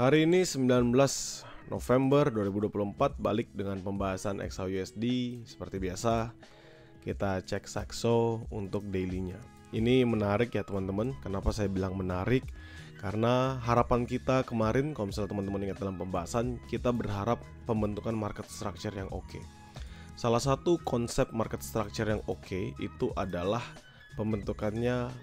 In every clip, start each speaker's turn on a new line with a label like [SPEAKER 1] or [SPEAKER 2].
[SPEAKER 1] Hari ini 19 November 2024 balik dengan pembahasan XAUUSD. Seperti biasa kita cek Saxo untuk dailynya. Ini menarik ya teman-teman. Kenapa saya bilang menarik? Karena harapan kita kemarin, kalau misalnya teman-teman ingat dalam pembahasan, kita berharap pembentukan market structure yang oke. Salah satu konsep market structure yang oke itu adalah pembentukannya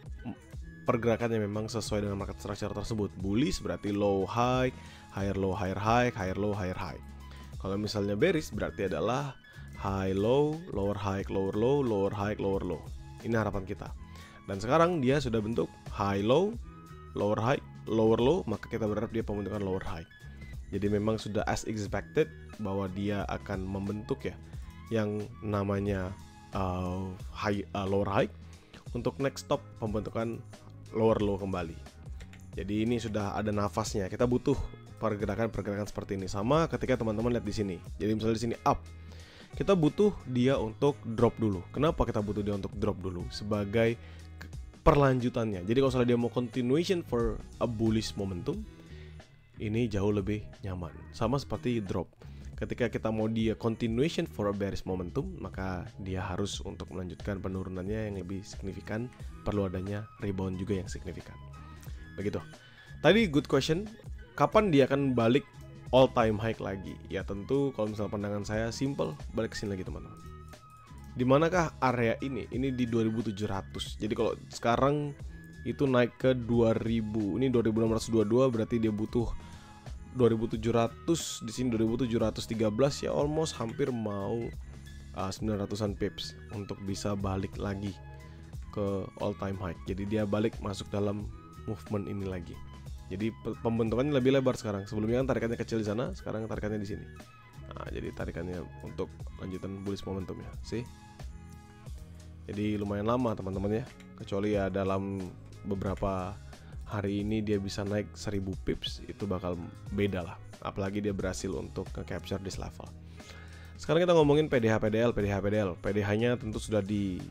[SPEAKER 1] pergerakan yang memang sesuai dengan market structure tersebut. Bullish berarti low high, higher low, higher high, higher low, higher high. Kalau misalnya bearish berarti adalah high low, lower high, lower low, lower high, lower low. Ini harapan kita. Dan sekarang dia sudah bentuk high low, lower high, lower low, maka kita berharap dia pembentukan lower high. Jadi memang sudah as expected bahwa dia akan membentuk ya yang namanya lower high untuk next stop pembentukan lower low kembali. Jadi ini sudah ada nafasnya. Kita butuh pergerakan seperti ini. Sama ketika teman-teman lihat di sini. Jadi misalnya di sini up, kita butuh dia untuk drop dulu. Kenapa kita butuh dia untuk drop dulu? Sebagai perlanjutannya. Jadi kalau misalnya dia mau continuation for a bullish momentum, ini jauh lebih nyaman. Sama seperti drop. Ketika kita mau dia continuation for a bearish momentum, maka dia harus untuk melanjutkan penurunannya yang lebih signifikan, perlu adanya rebound juga yang signifikan. Begitu. Tadi good question, kapan dia akan balik all time high lagi? Ya tentu kalau misalnya pandangan saya simple, balik ke sini lagi teman-teman. Di manakah area ini? Ini di 2700. Jadi kalau sekarang itu naik ke 2000, ini 2622 berarti dia butuh 2700, di sini 2713 ya, almost hampir mau 900-an pips untuk bisa balik lagi ke all time high. Jadi dia balik masuk dalam movement ini lagi. Jadi pembentukannya lebih lebar sekarang. Sebelumnya kan tarikannya kecil di sana, sekarang tarikannya di sini. Nah, jadi tarikannya untuk lanjutan bullish momentum ya, sih. Jadi lumayan lama teman-teman ya. Kecuali ya dalam beberapa hari ini dia bisa naik 1000 pips, itu bakal beda lah. Apalagi dia berhasil untuk nge-capture this level. Sekarang kita ngomongin PDH, PDL. PDH-nya tentu sudah di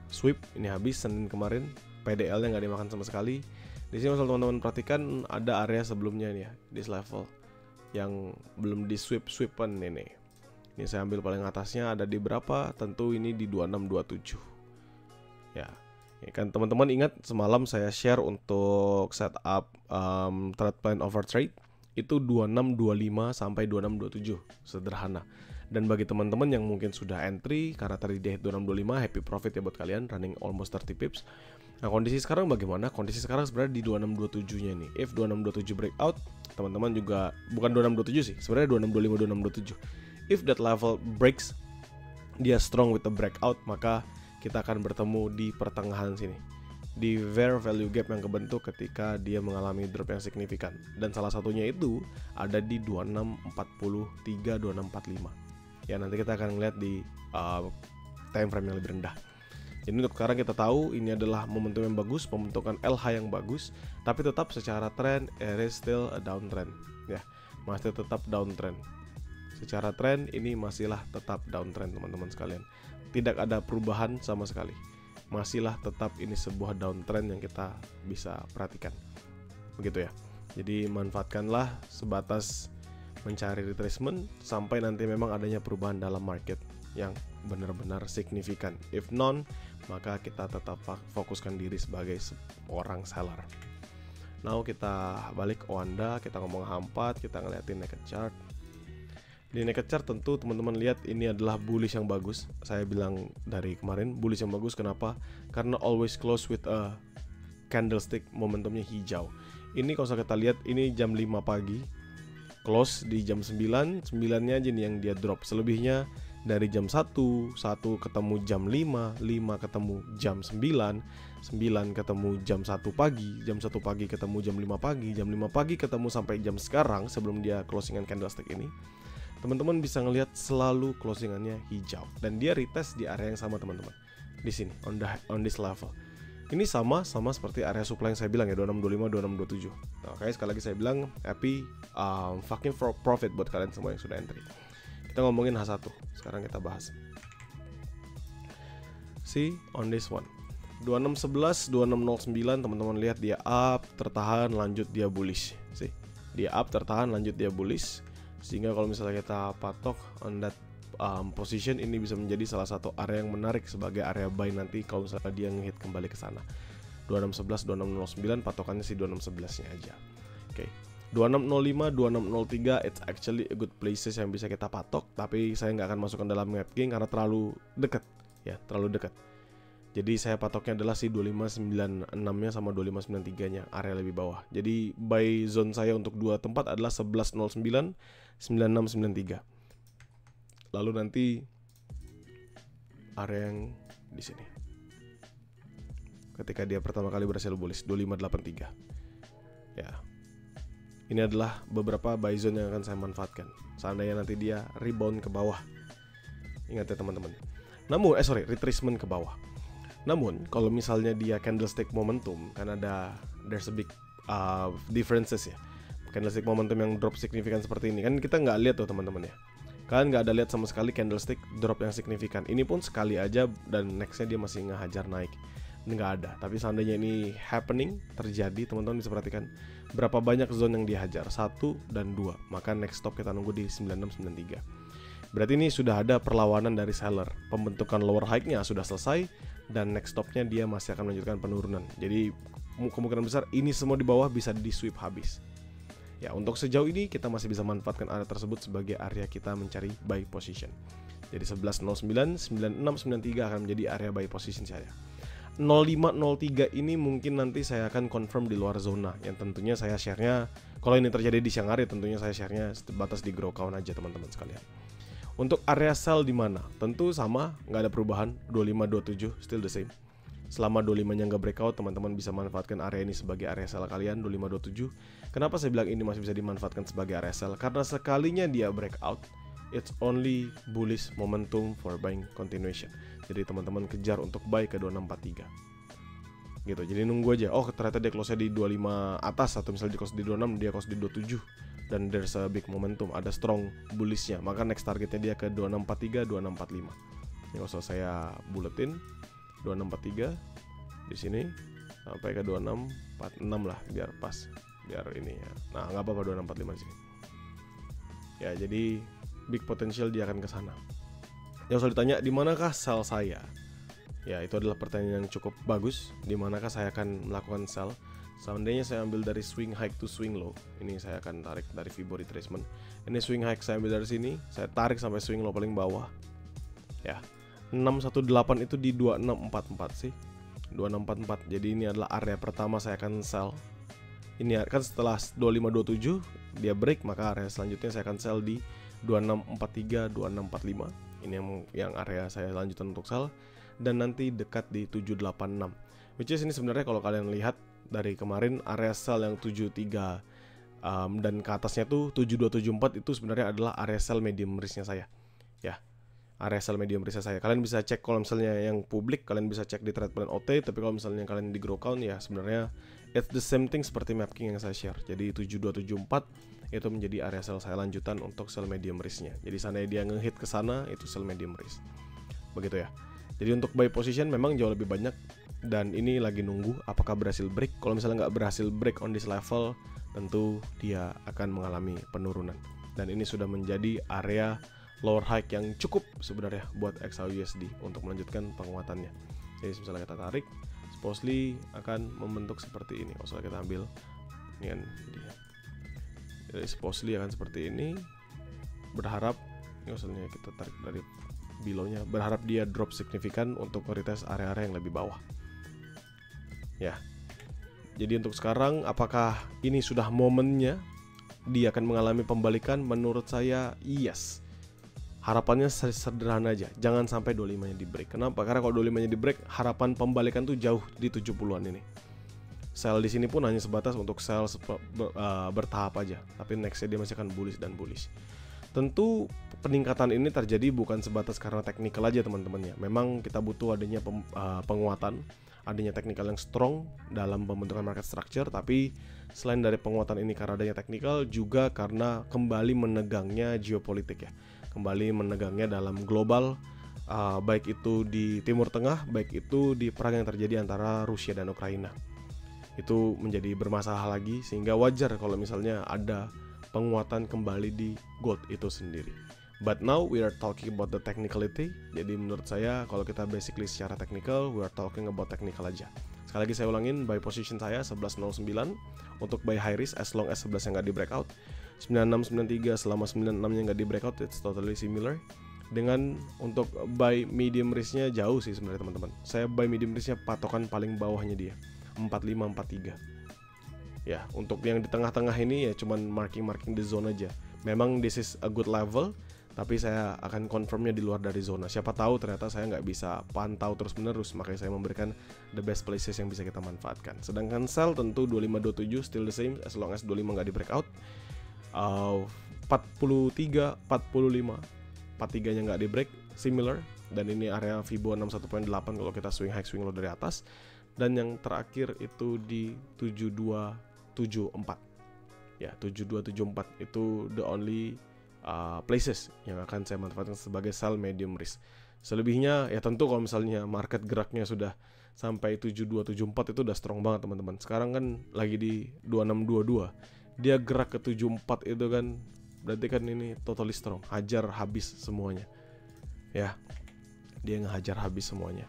[SPEAKER 1] sweep, ini habis Senin kemarin. PDL-nya nggak dimakan sama sekali. Di sini kalau teman-teman perhatikan ada area sebelumnya nih ya, this level yang belum di sweep-sweepan ini. Ini saya ambil paling atasnya ada di berapa? Tentu ini di 2627. Ya. Ya kan teman-teman ingat semalam saya share untuk setup trade plan over trade itu 2625 sampai 2627, sederhana. Dan bagi teman-teman yang mungkin sudah entry karena tadi dia 2625, happy profit ya buat kalian, running almost 30 pips. Nah kondisi sekarang bagaimana? Kondisi sekarang sebenarnya di 2627 nya nih. If 2627 breakout, teman-teman juga bukan 2627 sih, sebenarnya 2625 2627. If that level breaks, dia strong with the breakout, maka kita akan bertemu di pertengahan sini, di fair value gap yang kebentuk ketika dia mengalami drop yang signifikan. Dan salah satunya itu ada di 2643, 2645. Ya nanti kita akan lihat di time frame yang lebih rendah. Jadi untuk sekarang kita tahu ini adalah momentum yang bagus, pembentukan LH yang bagus, tapi tetap secara trend it is still a downtrend. Ya, masih tetap downtrend. Secara trend ini masihlah tetap downtrend teman-teman sekalian. Tidak ada perubahan sama sekali. Masihlah tetap ini sebuah downtrend yang kita bisa perhatikan. Begitu ya. Jadi manfaatkanlah sebatas mencari retracement sampai nanti memang adanya perubahan dalam market yang benar-benar signifikan. If none, maka kita tetap fokuskan diri sebagai seorang seller. Now kita balik ke Wanda, kita ngomong H4, kita ngeliatin naked chart. Di naked chart tentu teman-teman lihat ini adalah bullish yang bagus. Saya bilang dari kemarin bullish yang bagus, kenapa? Karena always close with a candlestick, momentumnya hijau. Ini kalau kita lihat ini jam 5 pagi, close di jam 9, 9-nya aja nih yang dia drop. Selebihnya dari jam 1 ketemu jam 5 ketemu jam 9 ketemu jam 1 pagi, jam 1 pagi ketemu jam 5 pagi, jam 5 pagi ketemu sampai jam sekarang sebelum dia closingan candlestick ini. Teman-teman bisa ngelihat selalu closingannya hijau dan dia retest di area yang sama teman-teman. Di sini on this level. Ini sama seperti area supply yang saya bilang ya, 2625 2627. Nah, oke, sekali lagi saya bilang happy fucking profit buat kalian semua yang sudah entry. Kita ngomongin H1. Sekarang kita bahas. See on this one. 2611 2609 teman-teman lihat dia up, tertahan, lanjut dia bullish. See? dia up tertahan, lanjut dia bullish, sehingga kalau misalnya kita patok on that position, ini bisa menjadi salah satu area yang menarik sebagai area buy nanti kalau misalnya dia ngehit kembali ke sana. 2611, 2609, patokannya sih 2611 nya aja. Oke. 2605, 2603 it's actually a good places yang bisa kita patok, tapi saya nggak akan masukkan dalam MapKing karena terlalu dekat ya, terlalu dekat. Jadi saya patoknya adalah si 2596 nya sama 2593 nya, area lebih bawah. Jadi buy zone saya untuk dua tempat adalah 1109, 9693. Lalu nanti area yang di sini ketika dia pertama kali berhasil bullish 2583. Ya. Ini adalah beberapa buy zone yang akan saya manfaatkan seandainya nanti dia rebound ke bawah. Ingat ya teman-teman. Namun retracement ke bawah. Namun kalau misalnya dia candlestick momentum, kan there's a big differences ya. Candlestick momentum yang drop signifikan seperti ini kan kita nggak lihat tuh teman-teman ya. Kalian nggak ada lihat sama sekali candlestick drop yang signifikan. Ini pun sekali aja dan nextnya dia masih ngehajar naik. Ini nggak ada. Tapi seandainya ini happening, terjadi, teman-teman bisa perhatikan berapa banyak zone yang dihajar, 1 dan 2. Maka next stop kita nunggu di 9693. Berarti ini sudah ada perlawanan dari seller. Pembentukan lower high-nya sudah selesai dan next stop-nya dia masih akan melanjutkan penurunan. Jadi kemungkinan besar ini semua di bawah bisa di sweep habis. Ya, untuk sejauh ini kita masih bisa manfaatkan area tersebut sebagai area kita mencari buy position. Jadi 1109, 9693 akan menjadi area buy position saya. 0503 ini mungkin nanti saya akan confirm di luar zona, yang tentunya saya share-nya kalau ini terjadi di siang hari, tentunya saya share-nya batas di grow count aja teman-teman sekalian. Untuk area sell di mana? Tentu sama, nggak ada perubahan, 2527 still the same. Selama 25-nya nggak breakout, teman-teman bisa manfaatkan area ini sebagai area sell kalian, 2527. Kenapa saya bilang ini masih bisa dimanfaatkan sebagai area sell? Karena sekalinya dia breakout, it's only bullish momentum for buying continuation. Jadi teman-teman kejar untuk buy ke 2643. Gitu. Jadi nunggu aja. Oh, ternyata dia close-nya di 25 atas, atau misalnya dia close di 26, dia close di 27 dan there's a big momentum, ada strong bullish-nya. Maka next targetnya dia ke 2643, 2645. Ini kalau saya buletin 2643 di sini sampai ke 2646 lah biar pas, biar ini ya. Nah, nggak apa-apa 2645 di sini. Ya, jadi big potential dia akan ke sana. Yang selalu ditanya, di manakah sell saya? Ya, itu adalah pertanyaan yang cukup bagus. Di manakah saya akan melakukan sell? Seandainya saya ambil dari swing high to swing low, ini saya akan tarik dari Fibo retracement. Ini swing high saya ambil dari sini, saya tarik sampai swing low paling bawah. Ya, 618 itu di 2644 sih. 2644. Jadi ini adalah area pertama saya akan sell. Ini kan setelah 2527 dia break, maka area selanjutnya saya akan sell di 2643, 2645. Ini yang area saya lanjutan untuk sell, dan nanti dekat di 786. Which is ini sebenarnya kalau kalian lihat dari kemarin area sell yang 73 dan ke atasnya tuh 7274 itu sebenarnya adalah area sell medium risk-nya saya. Ya. Area sell medium risk saya. Kalian bisa cek kalau misalnya yang publik, kalian bisa cek di trade plan OT, tapi kalau misalnya kalian di grow count ya sebenarnya it's the same thing seperti MapKing yang saya share. Jadi 7274 itu menjadi area sell saya lanjutan untuk sell medium risk-nya. Jadi sana dia ngehit ke sana itu sell medium risk. Begitu ya. Jadi untuk buy position memang jauh lebih banyak, dan ini lagi nunggu apakah berhasil break. Kalau misalnya nggak berhasil break on this level, tentu dia akan mengalami penurunan. Dan ini sudah menjadi area lower high yang cukup sebenarnya buat XAUUSD untuk melanjutkan penguatannya. Jadi misalnya kita tarik, supposedly akan membentuk seperti ini. Kalau kita ambil ini kan dia. Jadi supposedly akan seperti ini. Berharap, ini misalnya kita tarik dari below-nya, berharap dia drop signifikan untuk retest area-area yang lebih bawah. Ya. Jadi untuk sekarang apakah ini sudah momennya dia akan mengalami pembalikan? Menurut saya yes. Harapannya sederhana aja, jangan sampai 25-nya di break. Kenapa? Karena kalau 25-nya di break, harapan pembalikan tuh jauh di 70-an ini. Sell di sini pun hanya sebatas untuk sell bertahap aja, tapi nextnya dia masih akan bullish dan bullish. Tentu peningkatan ini terjadi bukan sebatas karena teknikal aja teman-teman ya. Memang kita butuh adanya penguatan, adanya teknikal yang strong dalam pembentukan market structure, tapi selain dari penguatan ini karena adanya teknikal, juga karena kembali menegangnya geopolitik ya. Kembali menegangnya dalam global, baik itu di Timur Tengah, baik itu di perang yang terjadi antara Rusia dan Ukraina. itu menjadi bermasalah lagi, sehingga wajar kalau misalnya ada penguatan kembali di gold itu sendiri. But now we are talking about the technicality. Jadi menurut saya kalau kita basically secara technical, we are talking about technical aja. Sekali lagi saya ulangin, buy position saya 11.09 untuk buy high risk as long as 11 yang nggak di breakout. 9693 selama 96 yang nggak di breakout, it's totally similar. Dengan untuk buy medium risknya jauh sih sebenarnya teman-teman. Saya buy medium risknya patokan paling bawahnya dia 4543. Ya, untuk yang di tengah-tengah ini ya cuman marking the zone aja. Memang this is a good level, tapi saya akan confirmnya di luar dari zona. Siapa tahu ternyata saya nggak bisa pantau terus-menerus, makanya saya memberikan the best places yang bisa kita manfaatkan. Sedangkan sell tentu 2527 still the same as long as 25 nggak di breakout. 43, 45, 43 nya nggak di break, similar. Dan ini area Fibo 61.8 kalau kita swing high swing low dari atas. Dan yang terakhir itu di 7274. Ya, 7274 itu the only places yang akan saya manfaatkan sebagai sell medium risk. Selebihnya ya tentu kalau misalnya market geraknya sudah sampai 7274 itu udah strong banget teman-teman. Sekarang kan lagi di 2622. Dia gerak ke 74 itu kan berarti kan ini totally strong, hajar habis semuanya. Ya. Dia ngehajar habis semuanya.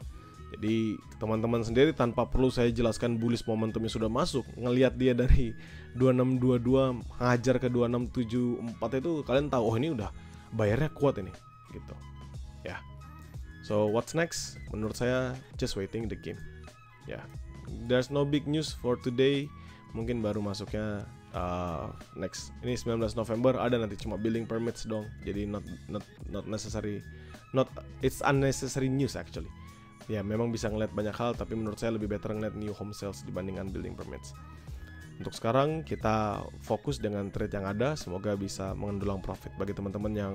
[SPEAKER 1] Jadi teman-teman sendiri tanpa perlu saya jelaskan bullish momentumnya sudah masuk, ngelihat dia dari 2622 ngajar ke 2674 itu kalian tahu oh ini udah bayarnya kuat ini gitu. Ya. So what's next? Menurut saya just waiting the game. Ya. There's no big news for today. Mungkin baru masuknya next. Ini 19 November ada nanti cuma building permits dong. Jadi not necessary, it's unnecessary news actually. Ya memang bisa ngeliat banyak hal, tapi menurut saya lebih better ngeliat new home sales dibandingkan building permits. Untuk sekarang kita fokus dengan trade yang ada, semoga bisa mendulang profit. Bagi teman-teman yang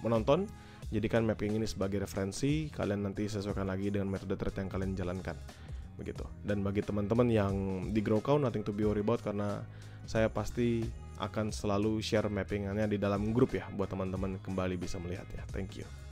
[SPEAKER 1] menonton, jadikan mapping ini sebagai referensi, kalian nanti sesuaikan lagi dengan metode trade yang kalian jalankan. Begitu. Dan bagi teman-teman yang di Growcow, nothing to be worried about, karena saya pasti akan selalu share mappingannya di dalam grup ya, buat teman-teman kembali bisa melihatnya. Thank you.